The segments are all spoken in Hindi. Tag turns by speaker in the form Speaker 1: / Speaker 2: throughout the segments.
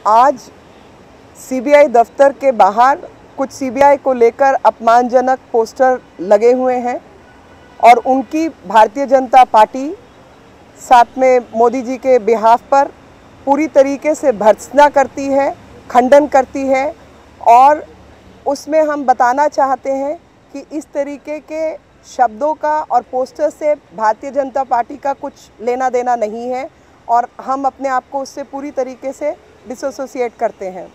Speaker 1: आज सीबीआई दफ्तर के बाहर कुछ सीबीआई को लेकर अपमानजनक पोस्टर लगे हुए हैं और उनकी भारतीय जनता पार्टी साथ में मोदी जी के बिहाफ पर पूरी तरीके से भर्त्सना करती है, खंडन करती है और उसमें हम बताना चाहते हैं कि इस तरीके के शब्दों का और पोस्टर से भारतीय जनता पार्टी का कुछ लेना देना नहीं है और हम अपने आप को उससे पूरी तरीके से डिसोसिएट करते हैं।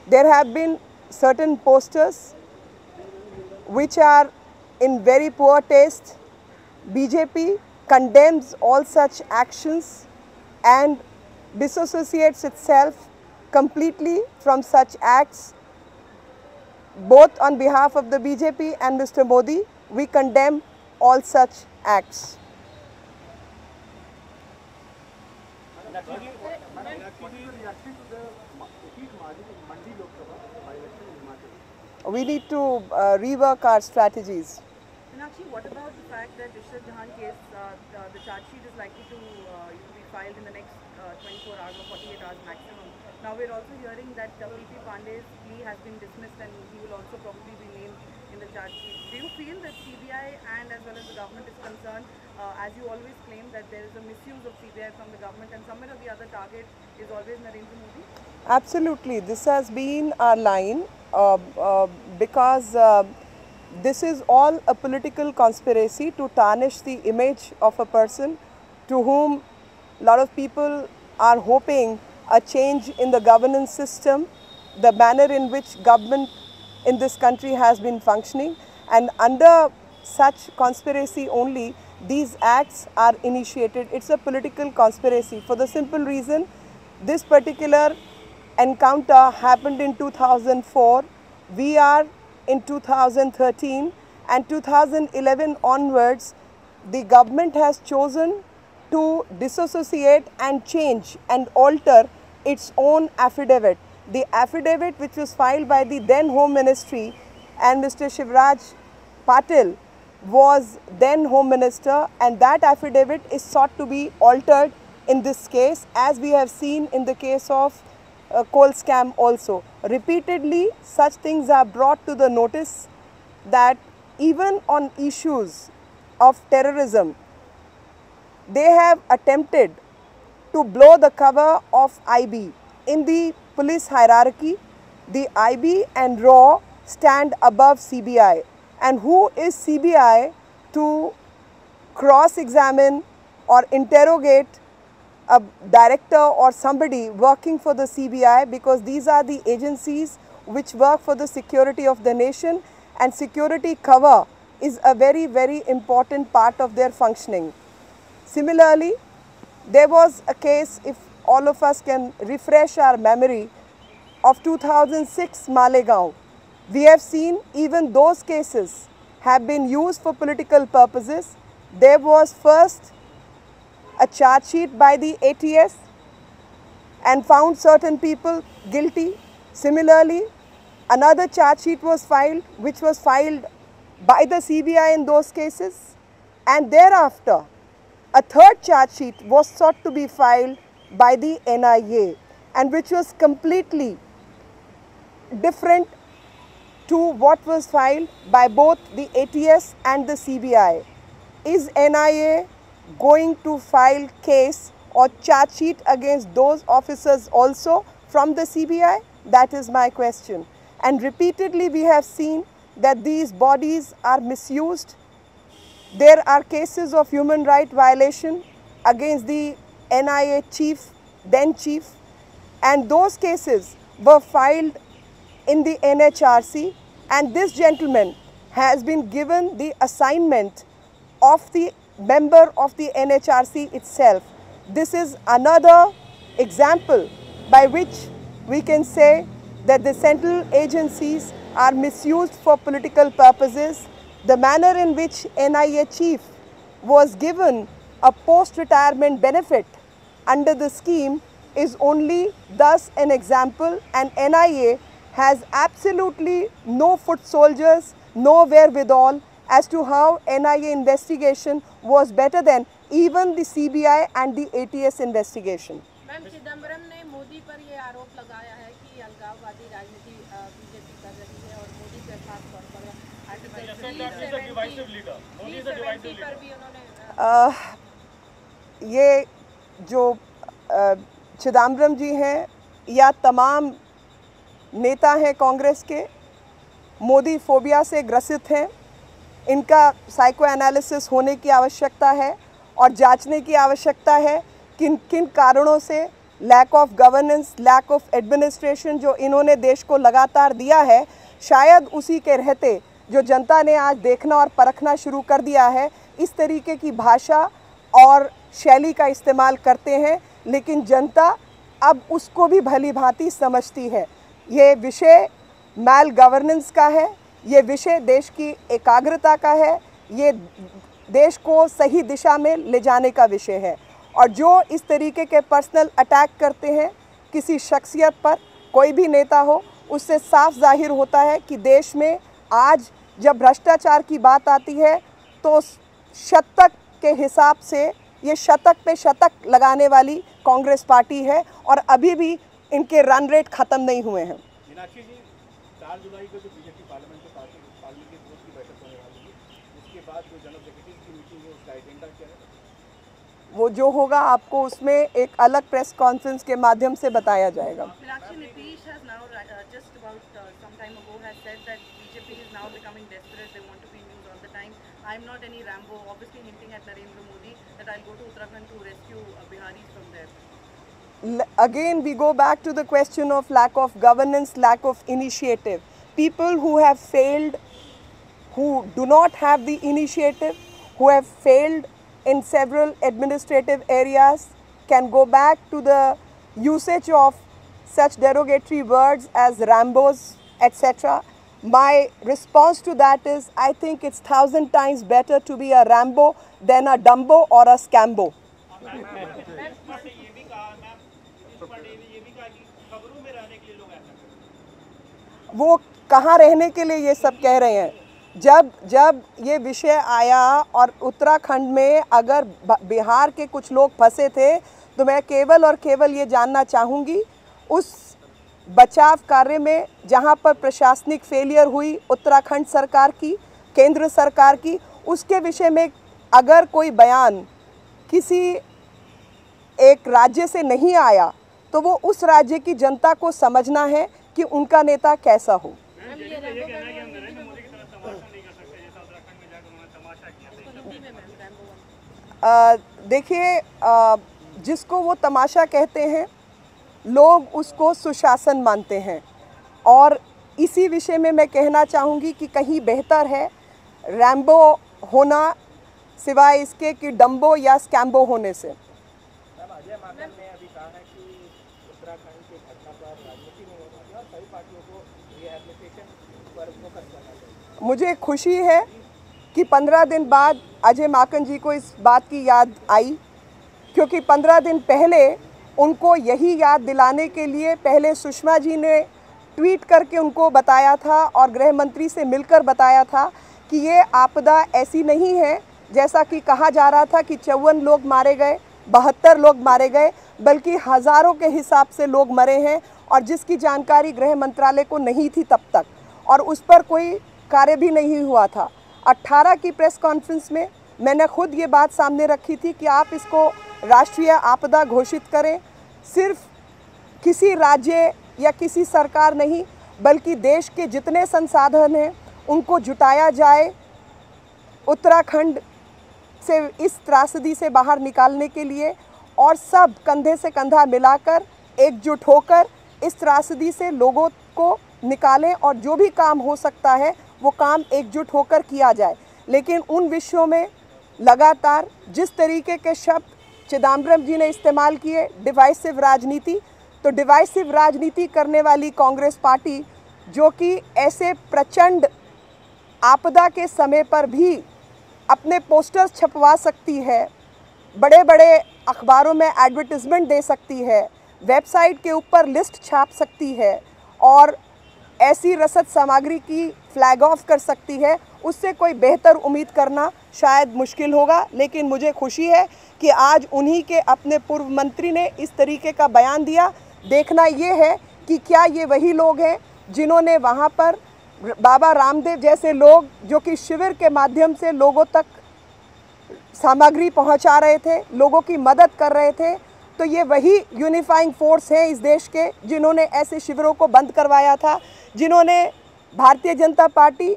Speaker 1: There have been certain posters which are in very poor taste. BJP condemns all such actions and disassociates itself completely from such acts. Both on behalf of the BJP and Mr. Modi, we condemn all such acts. We need to rework our strategies.
Speaker 2: Meenakshi, what about the fact that Ishrat Jahan case, the charge sheet is likely to be filed in the next 24 hours or 48 hours maximum? Now we're also hearing that PP Pandey's plea has been dismissed and he will also probably be named in the charge sheet. Do you feel that CBI and as well as the government is concerned, as you always claim that there is a misuse of CBI from the government and somewhere or the other target is always Narendra Modi?
Speaker 1: Absolutely, this has been our line because this is all a political conspiracy to tarnish the image of a person to whom a lot of people are hoping a change in the governance system, the manner in which government in this country has been functioning, and under such conspiracy only these acts are initiated. It's a political conspiracy for the simple reason this particular encounter happened in 2004, we are in 2013 and 2011 onwards the government has chosen to disassociate and change and alter its own affidavit. The affidavit which was filed by the then Home Ministry and Mr. Shivraj Patil was then Home Minister, and that affidavit is sought to be altered in this case, as we have seen in the case of coal scam also. Repeatedly such things are brought to the notice that even on issues of terrorism, they have attempted to blow the cover of IB. In the police hierarchy, the IB and RAW stand above CBI. And who is CBI to cross-examine or interrogate a director or somebody working for the CBI, because these are the agencies which work for the security of the nation, and security cover is a very, very important part of their functioning. Similarly, there was a case, if all of us can refresh our memory, of 2006 Malegaon. We have seen even those cases have been used for political purposes. There was first a charge sheet by the ATS and found certain people guilty. Similarly, another charge sheet was filed which was filed by the CBI in those cases, and thereafter a third charge sheet was sought to be filed by the NIA, and which was completely different to what was filed by both the ATS and the CBI. Is NIA going to file case or charge sheet against those officers also from the CBI? That is my question. And repeatedly we have seen that these bodies are misused. There are cases of human right violation against the NIA chief, then chief, and those cases were filed in the NHRC, and this gentleman has been given the assignment of the member of the NHRC itself. This is another example by which we can say that the central agencies are misused for political purposes. The manner in which NIA chief was given a post-retirement benefit under the scheme is only thus an example, and NIA has absolutely no foot soldiers, no wherewithal as to how NIA investigation was better than even the CBI and the ATS investigation.
Speaker 3: Ma'am, Chidambaram ने मोदी पर ये आरोप लगाया है कि अलगाववादी राजनीति बीजेपी कर रही है और मोदी पे खास तौर पर आर्टिकल 370 पर भी उन्होंने
Speaker 1: ये जो चिदम्बरम जी हैं या तमाम नेता हैं कांग्रेस के, मोदी फोबिया से ग्रसित हैं। इनका साइको एनालिसिस होने की आवश्यकता है और जांचने की आवश्यकता है किन किन कारणों से lack of governance, lack of administration जो इन्होंने देश को लगातार दिया है, शायद उसी के रहते जो जनता ने आज देखना और परखना शुरू कर दिया है, इस तरीके की भाषा और शैली का इस्तेमाल करते हैं। लेकिन जनता अब उसको भी भली भांति समझती है। ये विषय मैल गवर्नेंस का है, ये विषय देश की एकाग्रता का है, ये देश को सही दिशा में ले जाने का विषय है। और जो इस तरीके के पर्सनल अटैक करते हैं किसी शख्सियत पर, कोई भी नेता हो, उससे साफ जाहिर होता है कि देश में आज जब भ्रष्टाचार की बात आती है तो शतक के हिसाब से ये शतक पे शतक लगाने वाली कांग्रेस पार्टी है और अभी भी इनके रन रेट ख़त्म नहीं हुए हैं।
Speaker 4: मीनाक्षी जी, 4 जुलाई को जो बीजेपी पार्लियामेंट्री ग्रुप की बैठक होने वाली है, उसके बाद जो जनरल सेक्रेटरी की मीटिंग है उसका एजेंडा क्या है?
Speaker 1: वो जो होगा आपको उसमें एक अलग प्रेस कॉन्फ्रेंस के माध्यम से बताया जाएगा।
Speaker 2: Meenakshi, Nitish has now just about some time ago has said that BJP is now becoming desperate. They want to be news all the time. I'm not any Rambo, obviously hinting at Narendra Modi that I'll go to Uttarakhand to rescue Biharis from there.
Speaker 1: Again, we go back to the question of lack of governance, lack of initiative. People who have failed, who do not have the initiative, who have failed in several administrative areas, can go back to the usage of such derogatory words as Rambos, etc. My response to that is, I think it's 1,000 times better to be a Rambo than a Dumbo or a Scambo. वो कहाँ रहने के लिए ये सब कह रहे हैं? जब ये विषय आया और उत्तराखंड में अगर बिहार के कुछ लोग फंसे थे, तो मैं केवल और केवल ये जानना चाहूँगी उस बचाव कार्य में जहाँ पर प्रशासनिक फेलियर हुई उत्तराखंड सरकार की, केंद्र सरकार की, उसके विषय में अगर कोई बयान किसी एक राज्य से नहीं आया तो वो उस राज्य की जनता को समझना है कि उनका नेता कैसा हो। देखिए, जिसको वो तमाशा कहते हैं, लोग उसको सुशासन मानते हैं और इसी विषय में मैं कहना चाहूँगी कि कहीं बेहतर है रैम्बो होना सिवाय इसके कि डम्बो या स्कैम्बो होने से।
Speaker 4: अजय माकन ने अभी कहा है कि उत्तराखंड के घटना पर राजनीति नहीं होगी और सभी पार्टियों को रिहैबिलिटेशन पर फोकस करना चाहिए।
Speaker 1: मुझे खुशी है कि 15 दिन बाद अजय माकन जी को इस बात की याद आई, क्योंकि 15 दिन पहले उनको यही याद दिलाने के लिए पहले सुषमा जी ने ट्वीट करके उनको बताया था और गृह मंत्री से मिलकर बताया था कि ये आपदा ऐसी नहीं है जैसा कि कहा जा रहा था कि 54 लोग मारे गए, 72 लोग मारे गए, बल्कि हज़ारों के हिसाब से लोग मरे हैं और जिसकी जानकारी गृह मंत्रालय को नहीं थी तब तक, और उस पर कोई कार्य भी नहीं हुआ था। 18 की प्रेस कॉन्फ्रेंस में मैंने खुद ये बात सामने रखी थी कि आप इसको राष्ट्रीय आपदा घोषित करें। सिर्फ किसी राज्य या किसी सरकार नहीं, बल्कि देश के जितने संसाधन हैं उनको जुटाया जाए उत्तराखंड से इस त्रासदी से बाहर निकालने के लिए, और सब कंधे से कंधा मिलाकर एकजुट होकर इस त्रासदी से लोगों को निकालें और जो भी काम हो सकता है वो काम एकजुट होकर किया जाए। लेकिन उन विषयों में लगातार जिस तरीके के शब्द चिदम्बरम जी ने इस्तेमाल किए, डिवाइसिव राजनीति, तो डिवाइसिव राजनीति करने वाली कांग्रेस पार्टी जो कि ऐसे प्रचंड आपदा के समय पर भी अपने पोस्टर्स छपवा सकती है, बड़े बड़े अखबारों में एडवर्टिजमेंट दे सकती है, वेबसाइट के ऊपर लिस्ट छाप सकती है और ऐसी रसद सामग्री की फ्लैग ऑफ कर सकती है, उससे कोई बेहतर उम्मीद करना शायद मुश्किल होगा। लेकिन मुझे खुशी है कि आज उन्हीं के अपने पूर्व मंत्री ने इस तरीके का बयान दिया। देखना ये है कि क्या ये वही लोग हैं जिन्होंने वहाँ पर बाबा रामदेव जैसे लोग जो कि शिविर के माध्यम से लोगों तक सामग्री पहुंचा रहे थे, लोगों की मदद कर रहे थे, तो ये वही यूनिफाइंग फोर्स हैं इस देश के जिन्होंने ऐसे शिविरों को बंद करवाया था, जिन्होंने भारतीय जनता पार्टी,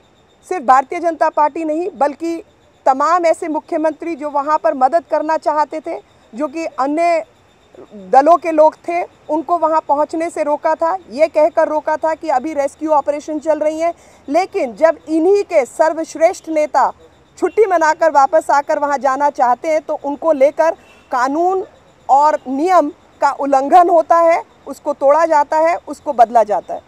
Speaker 1: सिर्फ भारतीय जनता पार्टी नहीं बल्कि तमाम ऐसे मुख्यमंत्री जो वहाँ पर मदद करना चाहते थे, जो कि अन्य दलों के लोग थे, उनको वहाँ पहुँचने से रोका था। ये कहकर रोका था कि अभी रेस्क्यू ऑपरेशन चल रही है। लेकिन जब इन्हीं के सर्वश्रेष्ठ नेता छुट्टी मनाकर वापस आकर वहाँ जाना चाहते हैं तो उनको लेकर कानून और नियम का उल्लंघन होता है, उसको तोड़ा जाता है, उसको बदला जाता है।